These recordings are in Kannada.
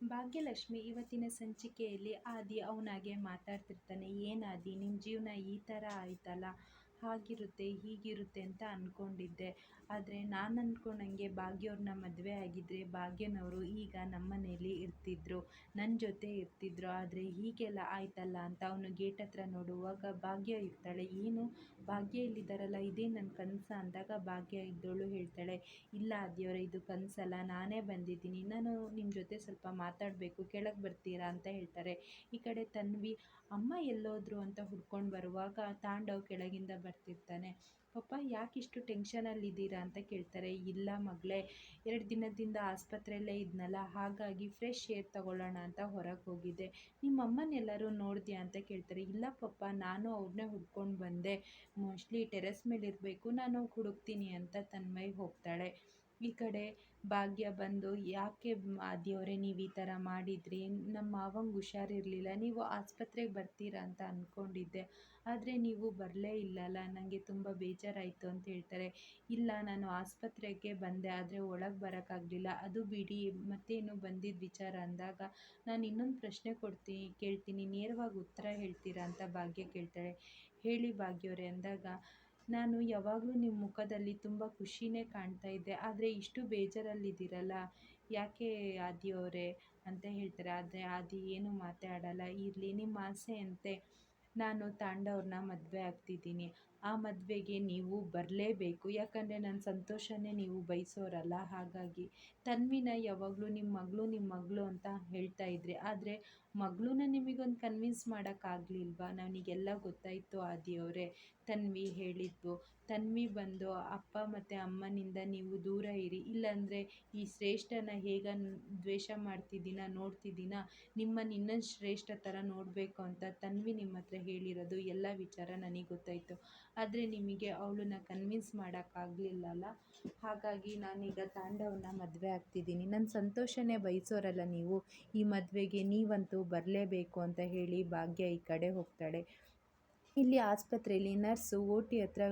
ಭಾಗ್ಯಲಕ್ಷ್ಮಿ ಇವತ್ತಿನ ಸಂಚಿಕೆಯಲ್ಲಿ ಆದಿ ಅವನಾಗೆ ಮಾತಾಡ್ತಿರ್ತಾನೆ. ಏನಾದಿ ನಿಮ್ಮ ಜೀವನ ಈ ಥರ ಆಯ್ತಲ್ಲ, ಹಾಗಿರುತ್ತೆ ಹೀಗಿರುತ್ತೆ ಅಂತ ಅಂದ್ಕೊಂಡಿದ್ದೆ. ಆದರೆ ನಾನು ಅಂದ್ಕೊಂಡಂಗೆ ಭಾಗ್ಯವ್ರನ್ನ ಮದುವೆ ಆಗಿದ್ದರೆ ಭಾಗ್ಯನವರು ಈಗ ನಮ್ಮ ಮನೇಲಿ ಇರ್ತಿದ್ರು, ನನ್ನ ಜೊತೆ ಇರ್ತಿದ್ರು. ಆದರೆ ಹೀಗೆಲ್ಲ ಆಯ್ತಲ್ಲ ಅಂತ ಅವನು ಗೇಟ್ ಹತ್ರ ನೋಡುವಾಗ ಭಾಗ್ಯ ಇರ್ತಾಳೆ. ಏನು ಭಾಗ್ಯ ಇಲ್ಲಿದ್ದಾರಲ್ಲ, ಇದೇ ನನ್ನ ಕನಸ ಅಂದಾಗ ಭಾಗ್ಯ ಇದ್ದವಳು ಹೇಳ್ತಾಳೆ, ಇಲ್ಲ ಆದಿಯವರೇ, ಇದು ಕನಸಲ್ಲ, ನಾನೇ ಬಂದಿದ್ದೀನಿ, ನಾನು ನಿಮ್ಮ ಜೊತೆ ಸ್ವಲ್ಪ ಮಾತಾಡಬೇಕು, ಕೆಳಗೆ ಬರ್ತೀರಾ ಅಂತ ಹೇಳ್ತಾರೆ. ಈ ಕಡೆ ತನ್ವಿ ಅಮ್ಮ ಎಲ್ಲೋದ್ರು ಅಂತ ಹುಡ್ಕೊಂಡು ಬರುವಾಗ ತಾಂಡವ್ ಕೆಳಗಿಂದ ಬರ್ತಿರ್ತಾನೆ. ಪಪ್ಪ ಯಾಕಿಷ್ಟು ಟೆನ್ಷನಲ್ಲಿದ್ದೀರಾ ಅಂತ ಕೇಳ್ತಾರೆ. ಇಲ್ಲ ಮಗಳೇ, 2 ದಿನದಿಂದ ಆಸ್ಪತ್ರೆಯಲ್ಲೇ ಇದ್ನಲ್ಲ, ಹಾಗಾಗಿ ಫ್ರೆಶ್ ಏರ್ ತಗೊಳ್ಳೋಣ ಅಂತ ಹೊರಗೆ ಹೋಗಿದ್ದೆ. ನಿಮ್ಮ ಅಮ್ಮನೆಲ್ಲರೂ ನೋಡಿದ್ಯಾ ಅಂತ ಕೇಳ್ತಾರೆ. ಇಲ್ಲ ಪಪ್ಪ, ನಾನು ಅವ್ರನ್ನೇ ಹುಡ್ಕೊಂಡು ಬಂದೆ, ಮೋಸ್ಟ್ಲಿ ಟೆರೆಸ್ ಮೇಲೆ ಇರಬೇಕು, ನಾನು ಹುಡುಕ್ತೀನಿ ಅಂತ ತನ್ಮಯ್ ಹೋಗ್ತಾಳೆ. ಈ ಕಡೆ ಭಾಗ್ಯ ಬಂದು, ಯಾಕೆ ಆದಿಯವರೇ ನೀವು ಈ ಥರ ಮಾಡಿದ್ರಿ, ನಮ್ಮ ಮಾವಂಗೆ ಹುಷಾರಿರಲಿಲ್ಲ, ನೀವು ಆಸ್ಪತ್ರೆಗೆ ಬರ್ತೀರಾ ಅಂತ ಅಂದ್ಕೊಂಡಿದ್ದೆ, ಆದರೆ ನೀವು ಬರಲೇ ಇಲ್ಲಲ್ಲ, ನನಗೆ ತುಂಬ ಬೇಜಾರಾಯಿತು ಅಂತ ಹೇಳ್ತಾರೆ. ಇಲ್ಲ, ನಾನು ಆಸ್ಪತ್ರೆಗೆ ಬಂದೆ, ಆದರೆ ಒಳಗೆ ಬರೋಕ್ಕಾಗಲಿಲ್ಲ, ಅದು ಬಿಡಿ, ಮತ್ತೇನು ಬಂದಿದ್ದ ವಿಚಾರ ಅಂದಾಗ, ನಾನು ಇನ್ನೊಂದು ಪ್ರಶ್ನೆ ಕೇಳ್ತೀನಿ, ನೇರವಾಗಿ ಉತ್ತರ ಹೇಳ್ತೀರಾ ಅಂತ ಭಾಗ್ಯ ಕೇಳ್ತಾಳೆ. ಹೇಳಿ ಭಾಗ್ಯವರೇ ಅಂದಾಗ, ನಾನು ಯಾವಾಗಲೂ ನಿಮ್ಮ ಮುಖದಲ್ಲಿ ತುಂಬ ಖುಷಿನೇ ಕಾಣ್ತಾ ಇದ್ದೆ, ಆದರೆ ಇಷ್ಟು ಬೇಜಾರಲ್ಲಿದ್ದೀರಲ್ಲ, ಯಾಕೆ ಆದಿಯವರೇ ಅಂತ ಹೇಳ್ತಾರೆ. ಆದರೆ ಆದಿ ಏನು ಮಾತಾಡಲ್ಲ. ಇರಲಿ, ನಿಮ್ಮ ಆಸೆಯಂತೆ ನಾನು ತಾಂಡವ್ರನ್ನ ಮದುವೆ ಆಗ್ತಿದ್ದೀನಿ, ಆ ಮದುವೆಗೆ ನೀವು ಬರಲೇಬೇಕು, ಯಾಕಂದರೆ ನನ್ನ ಸಂತೋಷನೇ ನೀವು ಬಯಸೋರಲ್ಲ. ಹಾಗಾಗಿ ತನ್ವಿನ ಯಾವಾಗಲೂ ನಿಮ್ಮ ಮಗಳು ಅಂತ ಹೇಳ್ತಾ ಇದ್ರಿ, ಆದರೆ ಮಗಳನ್ನ ನಿಮಗೊಂದು ಕನ್ವಿನ್ಸ್ ಮಾಡೋಕ್ಕಾಗಲಿಲ್ವಾ, ನನಗೆಲ್ಲ ಗೊತ್ತಾಯಿತು ಆದಿಯವರೇ, ತನ್ವಿ ಹೇಳಿದ್ದು. ತನ್ವಿ ಬಂದು ಅಪ್ಪ ಮತ್ತು ಅಮ್ಮನಿಂದ ನೀವು ದೂರ ಇರಿ, ಇಲ್ಲಾಂದರೆ ಈ ಶ್ರೇಷ್ಠನ ದ್ವೇಷ ಮಾಡ್ತಿದ್ದೀನ ನೋಡ್ತಿದ್ದೀನ, ನಿಮ್ಮನ್ನು ಇನ್ನೊಂದು ಶ್ರೇಷ್ಠ ಥರ ನೋಡಬೇಕು ಅಂತ ತನ್ವಿ ನಿಮ್ಮ ಹತ್ರ ಹೇಳಿರೋದು ಎಲ್ಲ ವಿಚಾರ ನನಗೆ ಗೊತ್ತಾಯಿತು. ಆದರೆ ನಿಮಗೆ ಅವಳನ್ನ ಕನ್ವಿನ್ಸ್ ಮಾಡೋಕ್ಕಾಗಲಿಲ್ಲಲ್ಲ, ಹಾಗಾಗಿ ನಾನೀಗ ತಾಂಡವನ್ನ ಮದುವೆ ಆಗ್ತಿದ್ದೀನಿ, ನನ್ನ ಸಂತೋಷನೇ ಬಯಸೋರಲ್ಲ ನೀವು, ಈ ಮದುವೆಗೆ ನೀವಂತೂ ಬರಲೇಬೇಕು ಅಂತ ಹೇಳಿ ಭಾಗ್ಯ ಈ ಕಡೆ ಹೋಗ್ತಾಳೆ. ಇಲ್ಲಿ ಆಸ್ಪತ್ರೆಯಲ್ಲಿ ನರ್ಸು ಓಟಿ ಹತ್ರ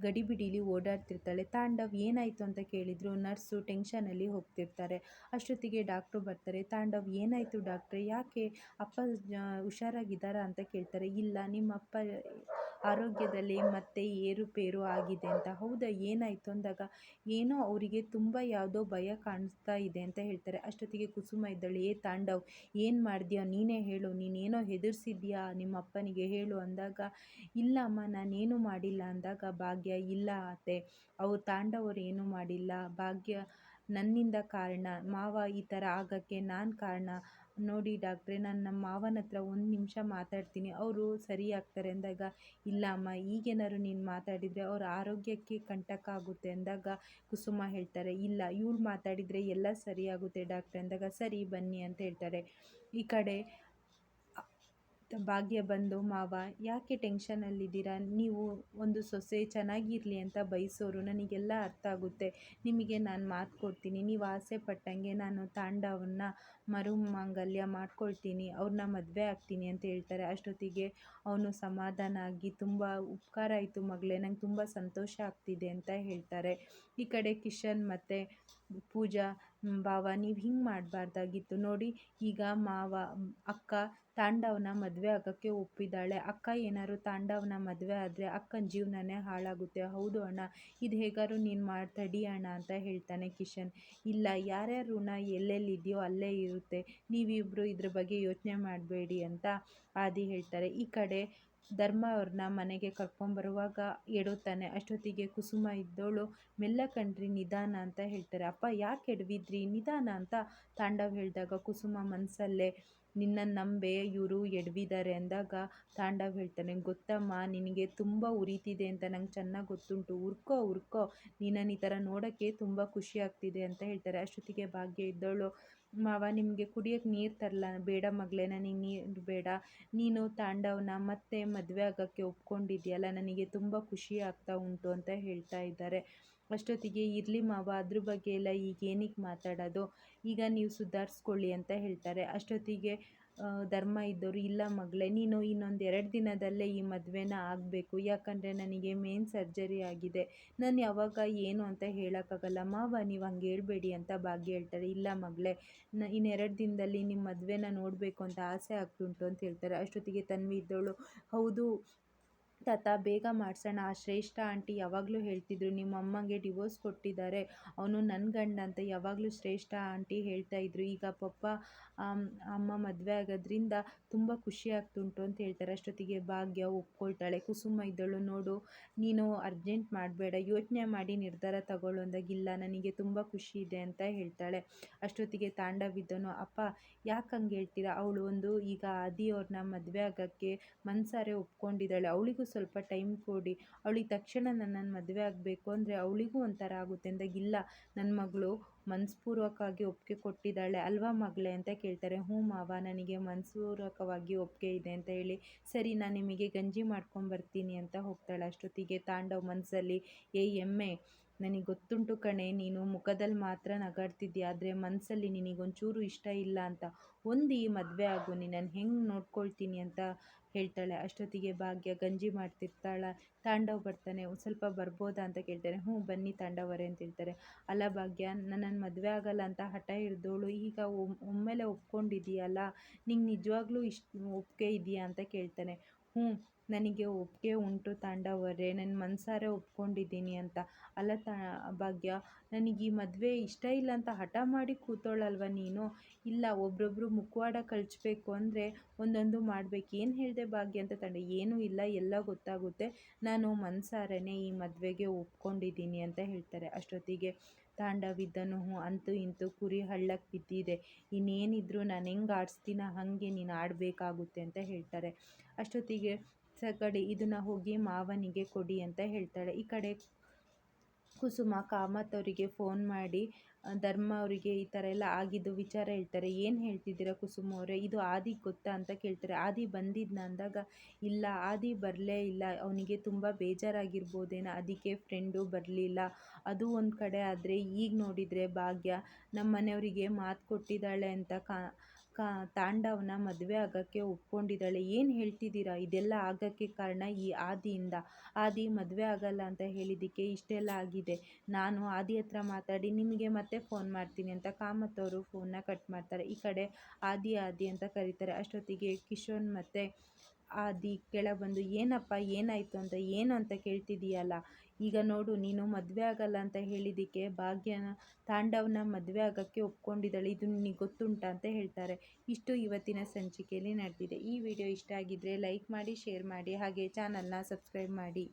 ಗಡಿಬಿಡಿಲಿ ಓಡಾಡ್ತಿರ್ತಾಳೆ. ತಾಂಡವ್ ಏನಾಯಿತು ಅಂತ ಕೇಳಿದ್ರು. ನರ್ಸು ಟೆನ್ಷನಲ್ಲಿ ಹೋಗ್ತಿರ್ತಾರೆ. ಅಷ್ಟೊತ್ತಿಗೆ ಡಾಕ್ಟ್ರು ಬರ್ತಾರೆ. ತಾಂಡವ್ ಏನಾಯಿತು ಡಾಕ್ಟ್ರೆ, ಯಾಕೆ ಅಪ್ಪ ಹುಷಾರಾಗಿದ್ದಾರಾ ಅಂತ ಕೇಳ್ತಾರೆ. ಇಲ್ಲ, ನಿಮ್ಮ ಅಪ್ಪ ಆರೋಗ್ಯದಲ್ಲಿ ಮತ್ತೆ ಏರುಪೇರು ಆಗಿದೆ ಅಂತ. ಹೌದಾ, ಏನಾಯಿತು ಅಂದಾಗ, ಏನೋ ಅವರಿಗೆ ತುಂಬ ಯಾವುದೋ ಭಯ ಕಾಣಿಸ್ತಾ ಇದೆ ಅಂತ ಹೇಳ್ತಾರೆ. ಅಷ್ಟೊತ್ತಿಗೆ ಕುಸುಮ ಇದ್ದಾಳೆ. ತಾಂಡವ್, ಏನು ಮಾಡಿದ್ಯಾ ನೀನೇ ಹೇಳು, ನೀನೇನೋ ಹೆದರ್ಸಿದ್ಯಾ ನಿಮ್ಮ ಅಪ್ಪನಿಗೆ, ಹೇಳು ಅಂದಾಗ, ಇಲ್ಲ ಅಮ್ಮ, ನಾನೇನು ಮಾಡಿಲ್ಲ ಅಂದಾಗ ಭಾಗ್ಯ, ಇಲ್ಲ ಅತ್ತೆ, ತಾಂಡವರು ಏನೂ ಮಾಡಿಲ್ಲ, ಭಾಗ್ಯ ನನ್ನಿಂದ ಕಾರಣ, ಮಾವ ಈ ಥರ ಆಗೋಕ್ಕೆ ನಾನು ಕಾರಣ. ನೋಡಿ ಡಾಕ್ಟ್ರೆ, ನಾನು ನಮ್ಮ ಮಾವನ ಹತ್ರ 1 ನಿಮಿಷ ಮಾತಾಡ್ತೀನಿ, ಅವರು ಸರಿ ಆಗ್ತಾರೆ ಅಂದಾಗ, ಇಲ್ಲ ಅಮ್ಮ, ಈಗೇನಾದ್ರು ನೀನು ಮಾತಾಡಿದರೆ ಅವ್ರ ಆರೋಗ್ಯಕ್ಕೆ ಕಂಟಕ ಆಗುತ್ತೆ ಅಂದಾಗ ಕುಸುಮ ಹೇಳ್ತಾರೆ. ಇಲ್ಲ, ಇವಳು ಮಾತಾಡಿದರೆ ಎಲ್ಲ ಸರಿಯಾಗುತ್ತೆ ಡಾಕ್ಟ್ರೆ ಅಂದಾಗ, ಸರಿ ಬನ್ನಿ ಅಂತ ಹೇಳ್ತಾರೆ. ಈ ಕಡೆ ಭಾಗ್ಯ ಬಂದು, ಮಾವ ಯಾಕೆ ಟೆನ್ಷನಲ್ಲಿದ್ದೀರಾ, ನೀವು ಒಂದು ಸೊಸೆ ಚೆನ್ನಾಗಿರಲಿ ಅಂತ ಬಯಸೋರು, ನನಗೆಲ್ಲ ಅರ್ಥ ಆಗುತ್ತೆ, ನಿಮಗೆ ನಾನು ಮಾತು ಕೊಡ್ತೀನಿ, ನೀವು ಆಸೆ ಪಟ್ಟಂಗೆ ನಾನು ತಾಂಡವನ್ನ ಮರುಮಾಂಗಲ್ಯ ಮಾಡ್ಕೊಳ್ತೀನಿ, ಅವ್ರನ್ನ ಮದುವೆ ಆಗ್ತೀನಿ ಅಂತ ಹೇಳ್ತಾರೆ. ಅಷ್ಟೊತ್ತಿಗೆ ಅವನು ಸಮಾಧಾನ ಆಗಿ, ತುಂಬ ಉಪಕಾರ ಆಯಿತು ಮಗಳೇ, ನಂಗೆ ತುಂಬ ಸಂತೋಷ ಆಗ್ತಿದೆ ಅಂತ ಹೇಳ್ತಾರೆ. ಈ ಕಡೆ ಕಿಶನ್ ಮತ್ತು ಪೂಜಾ, ಭಾವ ನೀವು ಹಿಂಗೆ ಮಾಡಬಾರ್ದಾಗಿತ್ತು ನೋಡಿ, ಈಗ ಅಕ್ಕ ತಾಂಡವನ ಮದುವೆ ಆಗೋಕ್ಕೆ ಒಪ್ಪಿದ್ದಾಳೆ, ಅಕ್ಕ ಏನಾದ್ರು ತಾಂಡವನ ಮದುವೆ ಆದರೆ ಅಕ್ಕನ ಜೀವನನೇ ಹಾಳಾಗುತ್ತೆ. ಹೌದು ಅಣ್ಣ, ಇದು ಹೇಗಾದ್ರು ನೀನು ತಡಿ ಅಣ್ಣ ಅಂತ ಹೇಳ್ತಾನೆ ಕಿಶನ್. ಇಲ್ಲ, ಯಾರ್ಯಾರ ಋಣ ಎಲ್ಲೆಲ್ಲಿದೆಯೋ ಅಲ್ಲೇ ಇರುತ್ತೆ, ನೀವಿಬ್ಬರು ಇದ್ರ ಬಗ್ಗೆ ಯೋಚನೆ ಮಾಡಬೇಡಿ ಅಂತ ಆದಿ ಹೇಳ್ತಾರೆ. ಈ ಕಡೆ ಧರ್ಮ ಅವ್ರನ್ನ ಮನೆಗೆ ಕರ್ಕೊಂಬರುವಾಗ ಎಡುತ್ತಾನೆ. ಅಷ್ಟೊತ್ತಿಗೆ ಕುಸುಮ ಇದ್ದವಳು, ಮೆಲ್ಲ ಕಣ್ರಿ, ನಿಧಾನ ಅಂತ ಹೇಳ್ತಾರೆ. ಅಪ್ಪ ಯಾಕೆ ಎಡವಿದ್ರಿ, ನಿಧಾನ ಅಂತ ತಾಂಡವ್ ಹೇಳಿದಾಗ ಕುಸುಮ ಮನಸ್ಸಲ್ಲೇ, ನಿನ್ನನ್ನು ನಂಬೆ ಇವರು ಎಡವಿದ್ದಾರೆ ಅಂದಾಗ ತಾಂಡವ್ ಹೇಳ್ತಾನೆ, ಗೊತ್ತಮ್ಮ, ನಿನಗೆ ತುಂಬ ಉರಿತಿದೆ ಅಂತ ನಂಗೆ ಚೆನ್ನಾಗಿ ಗೊತ್ತುಂಟು, ಉರ್ಕೋ, ನೀನನ್ನು ಈ ಥರ ನೋಡೋಕ್ಕೆ ತುಂಬ ಖುಷಿ ಆಗ್ತಿದೆ ಅಂತ ಹೇಳ್ತಾರೆ. ಅಷ್ಟೊತ್ತಿಗೆ ಭಾಗ್ಯ ಇದ್ದವಳು, ಮಾವ ನಿಮಗೆ ಕುಡಿಯೋಕ್ಕೆ ನೀರು ತರಲ್ಲ, ಬೇಡ ಮಗಳೇ, ನನಗೆ ನೀರು ಬೇಡ, ನೀನು ತಾಂಡವನ ಮತ್ತೆ ಮದುವೆ ಆಗೋಕ್ಕೆ ಒಪ್ಕೊಂಡಿದ್ಯಲ್ಲ, ನನಗೆ ತುಂಬ ಖುಷಿ ಆಗ್ತಾ ಉಂಟು ಅಂತ ಹೇಳ್ತಾ ಇದ್ದಾರೆ. ಅಷ್ಟೊತ್ತಿಗೆ, ಇರಲಿ ಮಾವ, ಅದ್ರ ಬಗ್ಗೆ ಎಲ್ಲ ಈಗ ಏನಕ್ಕೆ ಮಾತಾಡೋದು, ಈಗ ನೀವು ಸುಧಾರಿಸ್ಕೊಳ್ಳಿ ಅಂತ ಹೇಳ್ತಾರೆ. ಅಷ್ಟೊತ್ತಿಗೆ ಧರ್ಮ ಇದ್ದವರು, ಇಲ್ಲ ಮಗಳೇ ನೀನು ಇನ್ನೊಂದು 2 ದಿನದಲ್ಲೇ ಈ ಮದುವೆನ ಆಗಬೇಕು, ಯಾಕಂದರೆ ನನಗೆ ಮೇನ್ ಸರ್ಜರಿ ಆಗಿದೆ, ನಾನು ಯಾವಾಗ ಏನು ಅಂತ ಹೇಳೋಕ್ಕಾಗಲ್ಲ. ಮಾವ ನೀವು ಹಂಗೆ ಹೇಳ್ಬೇಡಿ ಅಂತ ಭಾಗ್ಯ ಹೇಳ್ತಾರೆ. ಇಲ್ಲ ಮಗಳೇ, ಇನ್ನು 2 ದಿನದಲ್ಲಿ ನಿಮ್ಮ ಮದುವೆನ ನೋಡಬೇಕು ಅಂತ ಆಸೆ ಆಗ್ತುಂಟು ಅಂತ ಹೇಳ್ತಾರೆ. ಅಷ್ಟೊತ್ತಿಗೆ ತನ್ವಿ ಇದ್ದವಳು, ಹೌದು ತಾತ ಬೇಗ ಮಾಡಿಸೋಣ. ಆ ಶ್ರೇಷ್ಠ ಆಂಟಿ ಯಾವಾಗಲೂ ಹೇಳ್ತಿದ್ರು ನಿಮ್ಮ ಅಮ್ಮಂಗೆ ಡಿವೋರ್ಸ್ ಕೊಟ್ಟಿದ್ದಾರೆ, ಅವನು ನನ್ನ ಗಂಡ ಅಂತ ಯಾವಾಗಲೂ ಶ್ರೇಷ್ಠ ಆಂಟಿ ಹೇಳ್ತಾ ಇದ್ರು. ಈಗ ಪಪ್ಪ ಅಮ್ಮ ಮದುವೆ ಆಗೋದ್ರಿಂದ ತುಂಬ ಖುಷಿ ಆಗ್ತುಂಟು ಅಂತ ಹೇಳ್ತಾರೆ. ಅಷ್ಟೊತ್ತಿಗೆ ಭಾಗ್ಯ ಒಪ್ಕೊಳ್ತಾಳೆ. ಕುಸುಮ ಇದ್ದಳು, ನೋಡು ನೀನು ಅರ್ಜೆಂಟ್ ಮಾಡಬೇಡ, ಯೋಚನೆ ಮಾಡಿ ನಿರ್ಧಾರ ತಗೊಳ್ಳೋ ಅಂದಾಗ, ಇಲ್ಲ ನನಗೆ ತುಂಬ ಖುಷಿ ಇದೆ ಅಂತ ಹೇಳ್ತಾಳೆ. ಅಷ್ಟೊತ್ತಿಗೆ ತಾಂಡವಿದ್ದನು, ಅಪ್ಪ ಯಾಕೆ ಹಂಗೆ ಹೇಳ್ತೀರಾ, ಅವಳು ಈಗ ಆದಿಯವ್ರನ್ನ ಮದುವೆ ಆಗೋಕ್ಕೆ ಮನ್ಸಾರೆ ಒಪ್ಕೊಂಡಿದ್ದಾಳೆ, ಅವಳಿಗೂ ಸ್ವಲ್ಪ ಟೈಮ್ ಕೊಡಿ, ಅವಳಿಗೆ ತಕ್ಷಣ ನನ್ನನ್ನು ಮದುವೆ ಆಗಬೇಕು ಅಂದರೆ ಅವಳಿಗೂ ಒಂಥರ ಆಗುತ್ತೆ ಅಂದಾಗ, ಇಲ್ಲ ನನ್ನ ಮಗಳು ಮನಸ್ಪೂರ್ವಕವಾಗಿ ಒಪ್ಪಿಗೆ ಕೊಟ್ಟಿದ್ದಾಳೆ ಅಲ್ವಾ ಮಗಳೇ ಅಂತ ಕೇಳ್ತಾರೆ. ಹ್ಞೂ ಮಾವ, ನನಗೆ ಮನಸ್ಪೂರ್ವಕವಾಗಿ ಒಪ್ಪಿಗೆ ಇದೆ ಅಂತ ಹೇಳಿ, ಸರಿ ನಾನು ನಿಮಗೆ ಗಂಜಿ ಮಾಡ್ಕೊಂಬರ್ತೀನಿ ಅಂತ ಹೋಗ್ತಾಳೆ. ಅಷ್ಟೊತ್ತಿಗೆ ತಾಂಡವ್ ಮನಸ್ಸಲ್ಲಿ, ಎಮ್ಮೆ ನನಗೆ ಗೊತ್ತುಂಟು ಕಣೆ, ನೀನು ಮುಖದಲ್ಲಿ ಮಾತ್ರ ನಗಾಡ್ತಿದ್ಯಾ, ಆದರೆ ಮನಸ್ಸಲ್ಲಿ ನಿನಗೊಂಚೂರು ಇಷ್ಟ ಇಲ್ಲ ಅಂತ, ಈ ಮದುವೆ ಆಗು, ನೀನನ್ನು ಹೆಂಗೆ ನೋಡ್ಕೊಳ್ತೀನಿ ಅಂತ ಹೇಳ್ತಾಳೆ. ಅಷ್ಟೊತ್ತಿಗೆ ಭಾಗ್ಯ ಗಂಜಿ ಮಾಡ್ತಿರ್ತಾಳ. ತಾಂಡವ್ ಬರ್ತಾನೆ. ಸ್ವಲ್ಪ ಬರ್ಬೋದಾ ಅಂತ ಕೇಳ್ತಾರೆ. ಹ್ಞೂ ಬನ್ನಿ ತಾಂಡವರೇ ಅಂತ ಹೇಳ್ತಾರೆ. ಅಲ್ಲ ಭಾಗ್ಯ, ನನ್ನನ್ನು ಮದುವೆ ಆಗಲ್ಲ ಅಂತ ಹಠ ಹಿಡಿದೋಳು ಈಗ ಒಮ್ಮೆಲೆ ಒಪ್ಕೊಂಡಿದೀಯಲ್ಲ, ನಿಂಗೆ ನಿಜವಾಗ್ಲೂ ಒಪ್ಪಿಗೆ ಇದೆಯಾ ಅಂತ ಕೇಳ್ತಾನೆ. ಹ್ಞೂ ನನಗೆ ಒಪ್ಪಿಗೆ ಉಂಟು ತಾಂಡವರೇ, ನನ್ನ ಮನಸಾರೆ ಒಪ್ಕೊಂಡಿದ್ದೀನಿ ಅಂತ. ಅಲ್ಲ ಭಾಗ್ಯ, ನನಗೆ ಈ ಮದುವೆ ಇಷ್ಟ ಇಲ್ಲ ಅಂತ ಹಠ ಮಾಡಿ ಕೂತೋಳಲ್ವ ನೀನು, ಇಲ್ಲ ಒಬ್ರೊಬ್ರು ಮುಖವಾಡ ಕಳಿಸ್ಬೇಕು ಅಂದರೆ ಒಂದೊಂದು ಮಾಡಬೇಕು, ಏನು ಹೇಳಿದೆ ಭಾಗ್ಯ ಅಂತ ಏನೂ ಇಲ್ಲ, ಎಲ್ಲ ಗೊತ್ತಾಗುತ್ತೆ, ನಾನು ಮನಸಾರನೇ ಈ ಮದುವೆಗೆ ಒಪ್ಕೊಂಡಿದ್ದೀನಿ ಅಂತ ಹೇಳ್ತಾರೆ. ಅಷ್ಟೊತ್ತಿಗೆ ತಾಂಡವಿದ್ದನು, ಅಂತೂ ಇಂತೂ ಕುರಿ ಹಳ್ಳಕ್ಕೆ ಬಿದ್ದಿದೆ, ಇನ್ನೇನಿದ್ರು ನಾನು ಹೆಂಗೆ ಆಡಿಸ್ತೀನ ಹಾಗೆ ನೀನು ಆಡಬೇಕಾಗುತ್ತೆ ಅಂತ ಹೇಳ್ತಾರೆ. ಅಷ್ಟೊತ್ತಿಗೆ ಕಡೆ ಇದನ್ನು ಹೋಗಿ ಮಾವನಿಗೆ ಕೊಡಿ ಅಂತ ಹೇಳ್ತಾಳೆ. ಈ ಕಡೆ ಕುಸುಮ ಕಾಮತ್ ಅವರಿಗೆ ಫೋನ್ ಮಾಡಿ ಧರ್ಮ ಅವರಿಗೆ ಈ ಥರ ಎಲ್ಲ ಆಗಿದ್ದು ವಿಚಾರ ಹೇಳ್ತಾರೆ. ಏನು ಹೇಳ್ತಿದ್ದೀರಾ ಕುಸುಮ ಅವರೇ, ಇದು ಆದಿಗೆ ಗೊತ್ತಾ ಅಂತ ಕೇಳ್ತಾರೆ. ಆದಿ ಬಂದಿದ್ನ ಅಂದಾಗ, ಇಲ್ಲ ಆದಿ ಬರಲೇ ಇಲ್ಲ, ಅವನಿಗೆ ತುಂಬ ಬೇಜಾರಾಗಿರ್ಬೋದೇನೋ, ಅದಕ್ಕೆ ಫ್ರೆಂಡು ಬರಲಿಲ್ಲ, ಅದು ಒಂದು ಕಡೆ. ಆದರೆ ಈಗ ನೋಡಿದರೆ ಭಾಗ್ಯ ನಮ್ಮ ಮನೆಯವರಿಗೆ ಮಾತು ಕೊಟ್ಟಿದ್ದಾಳೆ ಅಂತ ತಾಂಡವನ ಮದುವೆ ಆಗೋಕ್ಕೆ ಒಪ್ಕೊಂಡಿದ್ದಾಳೆ. ಏನು ಹೇಳ್ತಿದ್ದೀರಾ, ಇದೆಲ್ಲ ಆಗೋಕ್ಕೆ ಕಾರಣ ಈ ಆದಿಯಿಂದ, ಆದಿ ಮದುವೆ ಆಗಲ್ಲ ಅಂತ ಹೇಳಿದ್ದಕ್ಕೆ ಇಷ್ಟೆಲ್ಲ ಆಗಿದೆ, ನಾನು ಆದಿ ಹತ್ರ ಮಾತಾಡಿ ನಿಮಗೆ ಮತ್ತೆ ಫೋನ್ ಮಾಡ್ತೀನಿ ಅಂತ ಕಾಮತ್ ಅವರು ಫೋನ್ನ ಕಟ್ ಮಾಡ್ತಾರೆ. ಈ ಕಡೆ ಆದಿ ಅಂತ ಕರೀತಾರೆ. ಅಷ್ಟೊತ್ತಿಗೆ ಕಿಶೋರ್ ಮತ್ತು ಆದಿ ಕೆಳಗೆ ಬಂದು, ಏನಪ್ಪ ಏನಾಯಿತು ಅಂತ ಏನು ಅಂತ ಕೇಳ್ತಿದ್ದೀಯಲ್ಲ, ಈಗ ನೋಡು ನೀನು ಮದುವೆ ಆಗಲ್ಲ ಅಂತ ಹೇಳಿದ್ದಕ್ಕೆ ಭಾಗ್ಯನ ತಾಂಡವನ ಮದುವೆ ಆಗೋಕ್ಕೆ ಒಪ್ಕೊಂಡಿದ್ದಾಳೆ, ಇದು ನಿನಗೆ ಗೊತ್ತುಂಟಾ ಅಂತ ಹೇಳ್ತಾರೆ. ಇಷ್ಟು ಇವತ್ತಿನ ಸಂಚಿಕೆಯಲ್ಲಿ ನಡೆದಿದೆ. ಈ ವಿಡಿಯೋ ಇಷ್ಟ ಆಗಿದ್ದರೆ ಲೈಕ್ ಮಾಡಿ, ಶೇರ್ ಮಾಡಿ, ಹಾಗೆ ಚಾನಲ್ನ ಸಬ್ಸ್ಕ್ರೈಬ್ ಮಾಡಿ.